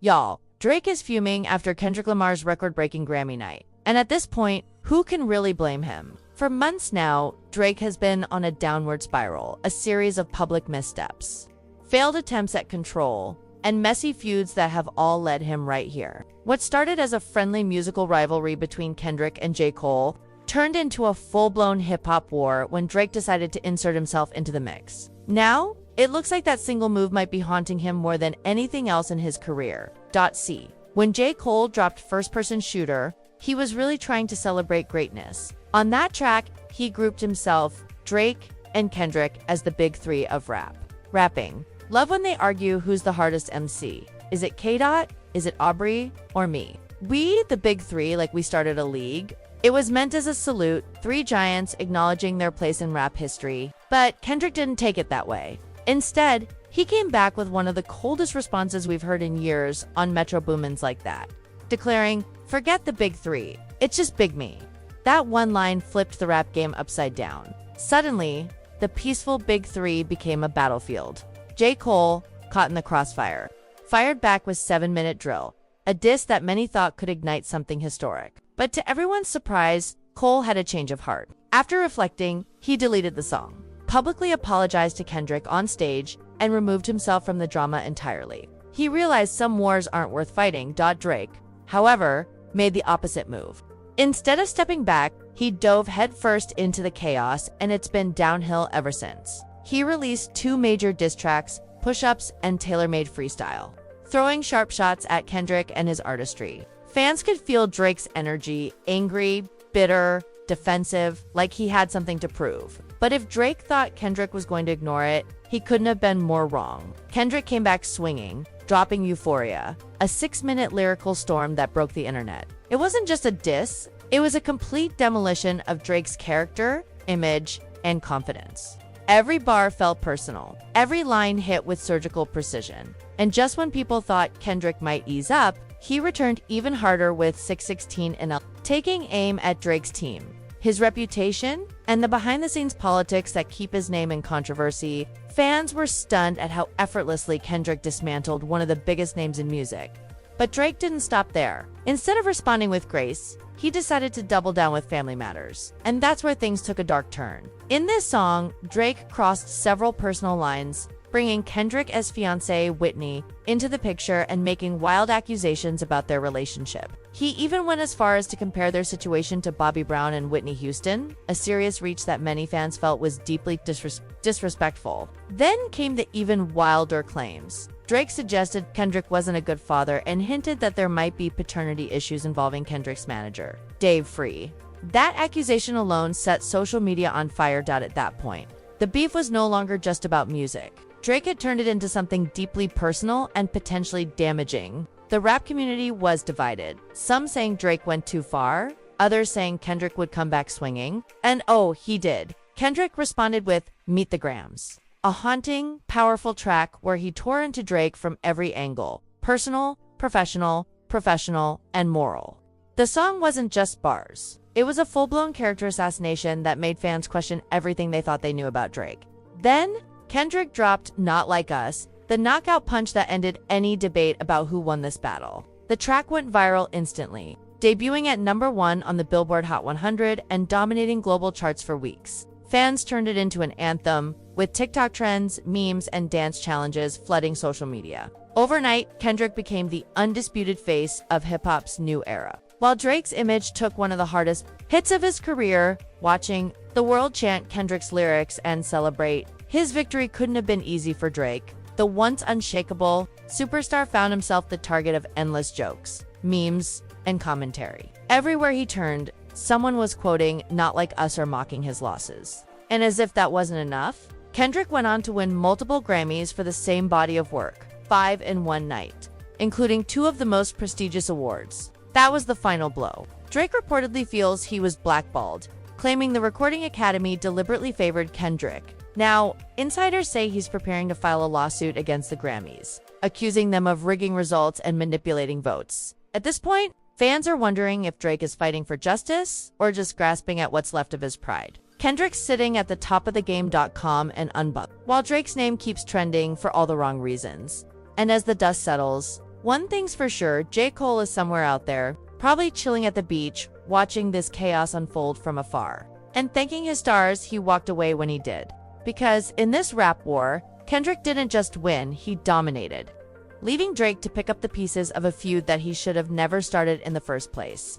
Y'all, Drake is fuming after Kendrick Lamar's record-breaking Grammy night. And at this point, who can really blame him? For months now, Drake has been on a downward spiral, a series of public missteps, failed attempts at control, and messy feuds that have all led him right here. What started as a friendly musical rivalry between Kendrick and J. Cole turned into a full-blown hip-hop war when Drake decided to insert himself into the mix. Now, it looks like that single move might be haunting him more than anything else in his career. See, when J. Cole dropped First Person Shooter, he was really trying to celebrate greatness. On that track, he grouped himself, Drake, and Kendrick as the big three of rapping. Love when they argue who's the hardest MC. Is it K-Dot? Is it Aubrey? Or me? We, the big three, like we started a league. It was meant as a salute, three giants acknowledging their place in rap history. But Kendrick didn't take it that way. Instead, he came back with one of the coldest responses we've heard in years on Metro Boomin's Like That, declaring, "Forget the big three, it's just Big Me." That one line flipped the rap game upside down. Suddenly, the peaceful big three became a battlefield. J. Cole, caught in the crossfire, fired back with 7-Minute Drill, a diss that many thought could ignite something historic. But to everyone's surprise, Cole had a change of heart. After reflecting, he deleted the song, publicly apologized to Kendrick on stage, and removed himself from the drama entirely. He realized some wars aren't worth fighting. Drake, however, made the opposite move. Instead of stepping back, he dove headfirst into the chaos, and it's been downhill ever since. He released 2 major diss tracks, Push-Ups and Tailor-Made Freestyle, throwing sharp shots at Kendrick and his artistry. Fans could feel Drake's energy, angry, bitter, defensive, like he had something to prove. But if Drake thought Kendrick was going to ignore it, he couldn't have been more wrong. Kendrick came back swinging, dropping Euphoria, a 6-minute lyrical storm that broke the internet. It wasn't just a diss, it was a complete demolition of Drake's character, image, and confidence. Every bar felt personal, every line hit with surgical precision. And just when people thought Kendrick might ease up, he returned even harder with 616 and taking aim at Drake's team, his reputation, and the behind-the-scenes politics that keep his name in controversy. Fans were stunned at how effortlessly Kendrick dismantled one of the biggest names in music. But Drake didn't stop there. Instead of responding with grace, he decided to double down with Family Matters. And that's where things took a dark turn. In this song, Drake crossed several personal lines, bringing Kendrick's fiancée Whitney into the picture and making wild accusations about their relationship. He even went as far as to compare their situation to Bobby Brown and Whitney Houston, a serious reach that many fans felt was deeply disrespectful. Then came the even wilder claims. Drake suggested Kendrick wasn't a good father and hinted that there might be paternity issues involving Kendrick's manager, Dave Free. That accusation alone set social media on fire. At that point, the beef was no longer just about music. Drake had turned it into something deeply personal and potentially damaging. The rap community was divided, some saying Drake went too far, others saying Kendrick would come back swinging. And oh, he did. Kendrick responded with Meet the Grams, a haunting, powerful track where he tore into Drake from every angle: personal, professional, and moral. The song wasn't just bars. It was a full-blown character assassination that made fans question everything they thought they knew about Drake. Then, Kendrick dropped Not Like Us, the knockout punch that ended any debate about who won this battle. The track went viral instantly, debuting at #1 on the Billboard Hot 100 and dominating global charts for weeks. Fans turned it into an anthem, with TikTok trends, memes, and dance challenges flooding social media. Overnight, Kendrick became the undisputed face of hip-hop's new era. While Drake's image took one of the hardest hits of his career, watching the world chant Kendrick's lyrics and celebrate his victory couldn't have been easy for Drake. The once unshakable superstar found himself the target of endless jokes, memes, and commentary. Everywhere he turned, someone was quoting Not Like Us or mocking his losses. And as if that wasn't enough, Kendrick went on to win multiple Grammys for the same body of work, 5 in one night, including 2 of the most prestigious awards. That was the final blow. Drake reportedly feels he was blackballed, claiming the Recording Academy deliberately favored Kendrick. Now, insiders say he's preparing to file a lawsuit against the Grammys, accusing them of rigging results and manipulating votes. At this point, fans are wondering if Drake is fighting for justice or just grasping at what's left of his pride. Kendrick's sitting at the top of the game.com and unbuckled, while Drake's name keeps trending for all the wrong reasons. And as the dust settles, One thing's for sure, J. Cole is somewhere out there, probably chilling at the beach, watching this chaos unfold from afar, and thanking his stars he walked away when he did. Because in this rap war, Kendrick didn't just win, he dominated, leaving Drake to pick up the pieces of a feud that he should have never started in the first place.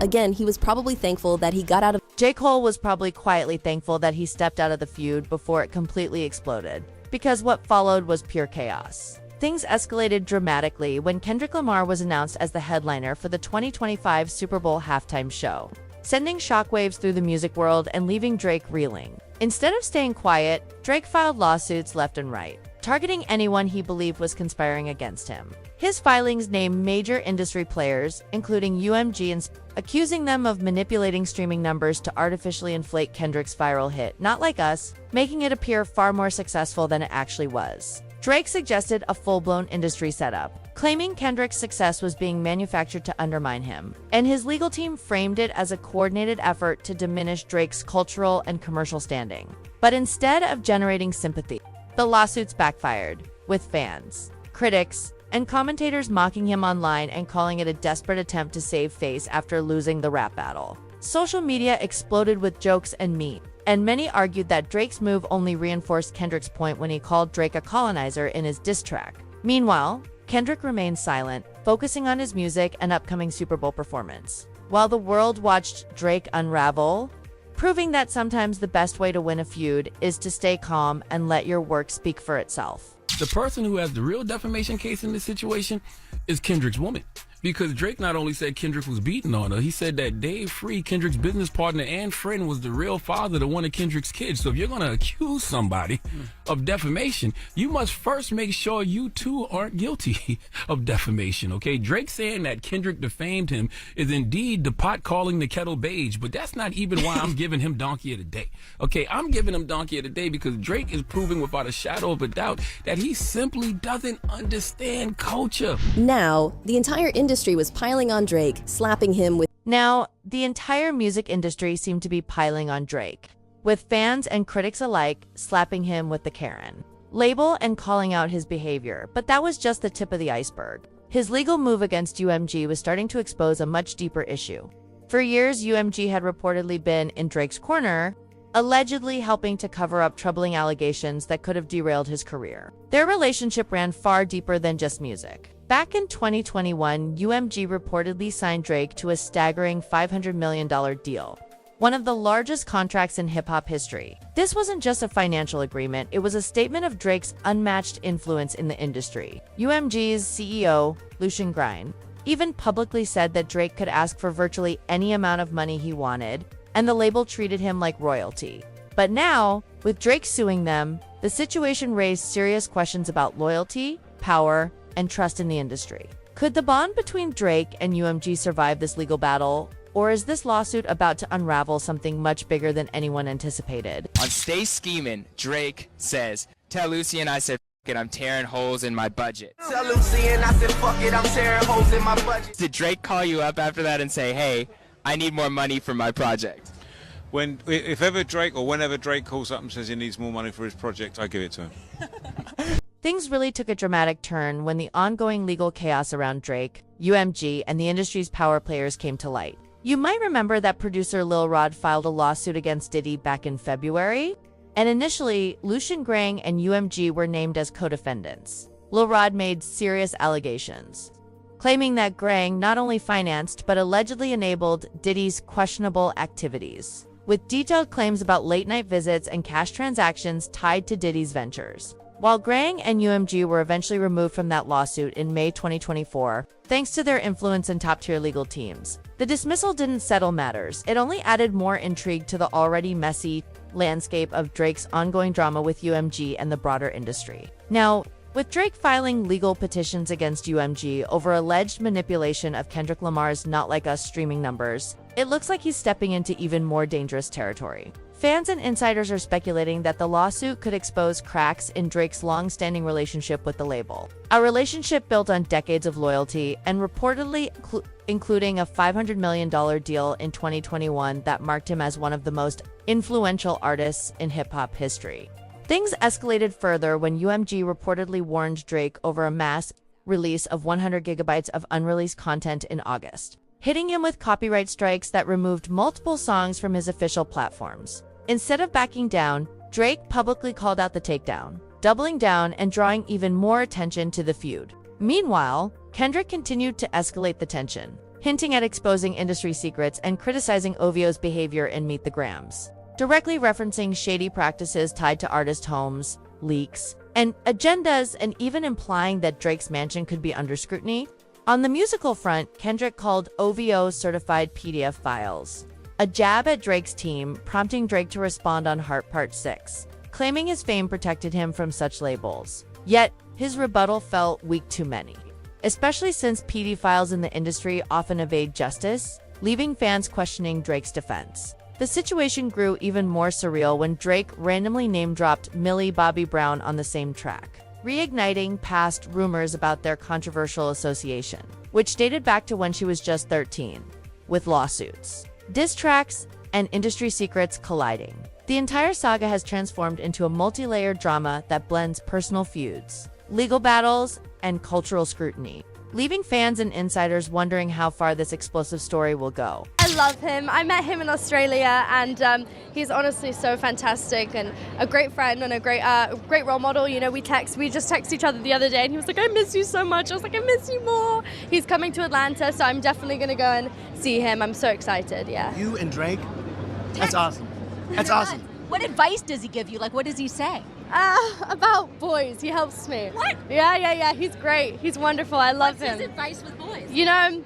Again, he was probably thankful that he got out of. J. Cole was probably quietly thankful that he stepped out of the feud before it completely exploded, because what followed was pure chaos. Things escalated dramatically when Kendrick Lamar was announced as the headliner for the 2025 Super Bowl halftime show, sending shockwaves through the music world and leaving Drake reeling. Instead of staying quiet, Drake filed lawsuits left and right, targeting anyone he believed was conspiring against him. His filings named major industry players, including UMG, and accusing them of manipulating streaming numbers to artificially inflate Kendrick's viral hit Not Like Us, making it appear far more successful than it actually was. Drake suggested a full-blown industry setup, claiming Kendrick's success was being manufactured to undermine him, and his legal team framed it as a coordinated effort to diminish Drake's cultural and commercial standing. But instead of generating sympathy, the lawsuits backfired, with fans, critics, and commentators mocking him online and calling it a desperate attempt to save face after losing the rap battle. Social media exploded with jokes and memes, and many argued that Drake's move only reinforced Kendrick's point when he called Drake a colonizer in his diss track. Meanwhile, Kendrick remained silent, focusing on his music and upcoming Super Bowl performance, while the world watched Drake unravel, proving that sometimes the best way to win a feud is to stay calm and let your work speak for itself. The person who has the real defamation case in this situation is Kendrick's woman. Because Drake not only said Kendrick was beating on her, he said that Dave Free, Kendrick's business partner and friend, was the real father to one of Kendrick's kids. So if you're going to accuse somebody of defamation, you must first make sure you too aren't guilty of defamation, okay? Drake saying that Kendrick defamed him is indeed the pot calling the kettle beige, but that's not even why I'm giving him Donkey of the Day, okay? I'm giving him Donkey of the Day because Drake is proving without a shadow of a doubt that he simply doesn't understand culture. Now, the entire industry was piling on Drake, slapping him with. Now, the entire music industry seemed to be piling on Drake, with fans and critics alike slapping him with the Karen label and calling out his behavior. But that was just the tip of the iceberg. His legal move against UMG was starting to expose a much deeper issue. For years, UMG had reportedly been in Drake's corner, allegedly helping to cover up troubling allegations that could have derailed his career. Their relationship ran far deeper than just music. Back in 2021, UMG reportedly signed Drake to a staggering $500 million deal, one of the largest contracts in hip-hop history. This wasn't just a financial agreement, it was a statement of Drake's unmatched influence in the industry. UMG's CEO, Lucian Grind, even publicly said that Drake could ask for virtually any amount of money he wanted, and the label treated him like royalty. But now, with Drake suing them, the situation raised serious questions about loyalty, power, and trust in the industry. Could the bond between Drake and UMG survive this legal battle, or is this lawsuit about to unravel something much bigger than anyone anticipated? On Stay Schemin', Drake says, "Tell Lucian I said f*** it, I'm tearing holes in my budget." Tell Lucian I said fuck it, I'm tearing holes in my budget. Did Drake call you up after that and say, "Hey, I need more money for my project"? If ever Drake or whenever Drake calls up and says he needs more money for his project, I give it to him. Things really took a dramatic turn when the ongoing legal chaos around Drake, UMG, and the industry's power players came to light. You might remember that producer Lil Rod filed a lawsuit against Diddy back in February, and initially, Lucian Grang and UMG were named as co-defendants. Lil Rod made serious allegations, claiming that Grang not only financed but allegedly enabled Diddy's questionable activities, with detailed claims about late-night visits and cash transactions tied to Diddy's ventures. While Grang and UMG were eventually removed from that lawsuit in May 2024, thanks to their influence in top-tier legal teams, the dismissal didn't settle matters. It only added more intrigue to the already messy landscape of Drake's ongoing drama with UMG and the broader industry. Now, with Drake filing legal petitions against UMG over alleged manipulation of Kendrick Lamar's Not Like Us streaming numbers, it looks like he's stepping into even more dangerous territory. Fans and insiders are speculating that the lawsuit could expose cracks in Drake's long-standing relationship with the label, a relationship built on decades of loyalty and reportedly including a $500 million deal in 2021 that marked him as one of the most influential artists in hip-hop history. Things escalated further when UMG reportedly warned Drake over a mass release of 100 gigabytes of unreleased content in August, hitting him with copyright strikes that removed multiple songs from his official platforms. Instead of backing down, Drake publicly called out the takedown, doubling down and drawing even more attention to the feud. Meanwhile, Kendrick continued to escalate the tension, hinting at exposing industry secrets and criticizing OVO's behavior in Meet the Grams, directly referencing shady practices tied to artist homes, leaks, and agendas, and even implying that Drake's mansion could be under scrutiny. On the musical front, Kendrick called OVO certified PDF files a jab at Drake's team, prompting Drake to respond on Heart Part 6, claiming his fame protected him from such labels. Yet, his rebuttal felt weak to many, especially since PD files in the industry often evade justice, leaving fans questioning Drake's defense. The situation grew even more surreal when Drake randomly name-dropped Millie Bobby Brown on the same track, reigniting past rumors about their controversial association, which dated back to when she was just 13, with lawsuits, diss tracks, and industry secrets colliding. The entire saga has transformed into a multi-layered drama that blends personal feuds, legal battles, and cultural scrutiny, leaving fans and insiders wondering how far this explosive story will go. I love him. I met him in Australia, and he's honestly so fantastic and a great friend and a great role model. You know, we just texted each other the other day, and he was like, "I miss you so much." I was like, "I miss you more." He's coming to Atlanta, so I'm definitely gonna go and see him. I'm so excited. Yeah. You and Drake, that's awesome. That's awesome. What advice does he give you? Like, what does he say? About boys. He helps me. What? Yeah. He's great. He's wonderful. I love him. What's his advice with boys? You know,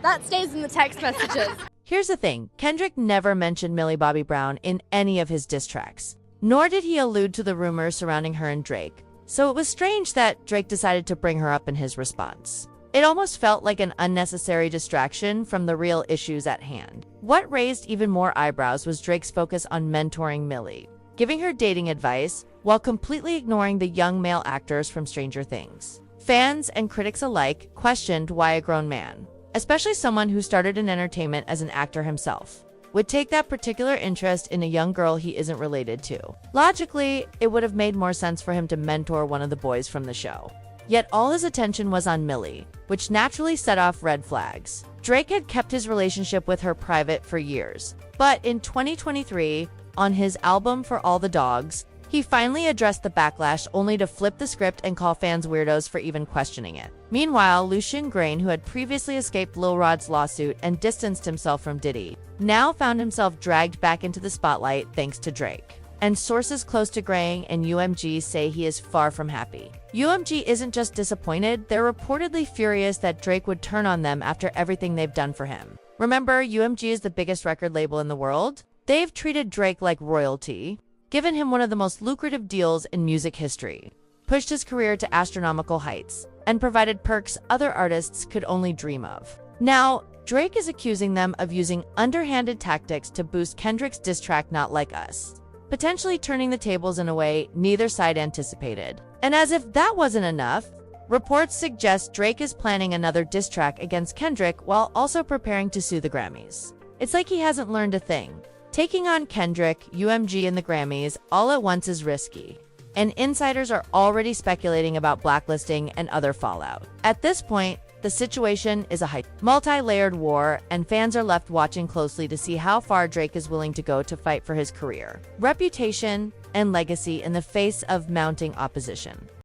that stays in the text messages. Here's the thing, Kendrick never mentioned Millie Bobby Brown in any of his diss tracks, nor did he allude to the rumors surrounding her and Drake, so it was strange that Drake decided to bring her up in his response. It almost felt like an unnecessary distraction from the real issues at hand. What raised even more eyebrows was Drake's focus on mentoring Millie, giving her dating advice while completely ignoring the young male actors from Stranger Things. Fans and critics alike questioned why a grown man, especially someone who started in entertainment as an actor himself, would take that particular interest in a young girl he isn't related to. Logically, it would have made more sense for him to mentor one of the boys from the show. Yet all his attention was on Millie, which naturally set off red flags. Drake had kept his relationship with her private for years, but in 2023, on his album For All the Dogs, he finally addressed the backlash only to flip the script and call fans weirdos for even questioning it. Meanwhile, Lucian Grainne, who had previously escaped Lil Rod's lawsuit and distanced himself from Diddy, now found himself dragged back into the spotlight thanks to Drake. And sources close to Grainne and UMG say he is far from happy. UMG isn't just disappointed, they're reportedly furious that Drake would turn on them after everything they've done for him. Remember, UMG is the biggest record label in the world? They've treated Drake like royalty, given him one of the most lucrative deals in music history, pushed his career to astronomical heights, and provided perks other artists could only dream of. Now, Drake is accusing them of using underhanded tactics to boost Kendrick's diss track Not Like Us, potentially turning the tables in a way neither side anticipated. And as if that wasn't enough, reports suggest Drake is planning another diss track against Kendrick while also preparing to sue the Grammys. It's like he hasn't learned a thing. Taking on Kendrick, UMG, and the Grammys all at once is risky, and insiders are already speculating about blacklisting and other fallout. At this point, the situation is a multi-layered war, and fans are left watching closely to see how far Drake is willing to go to fight for his career, reputation, and legacy in the face of mounting opposition.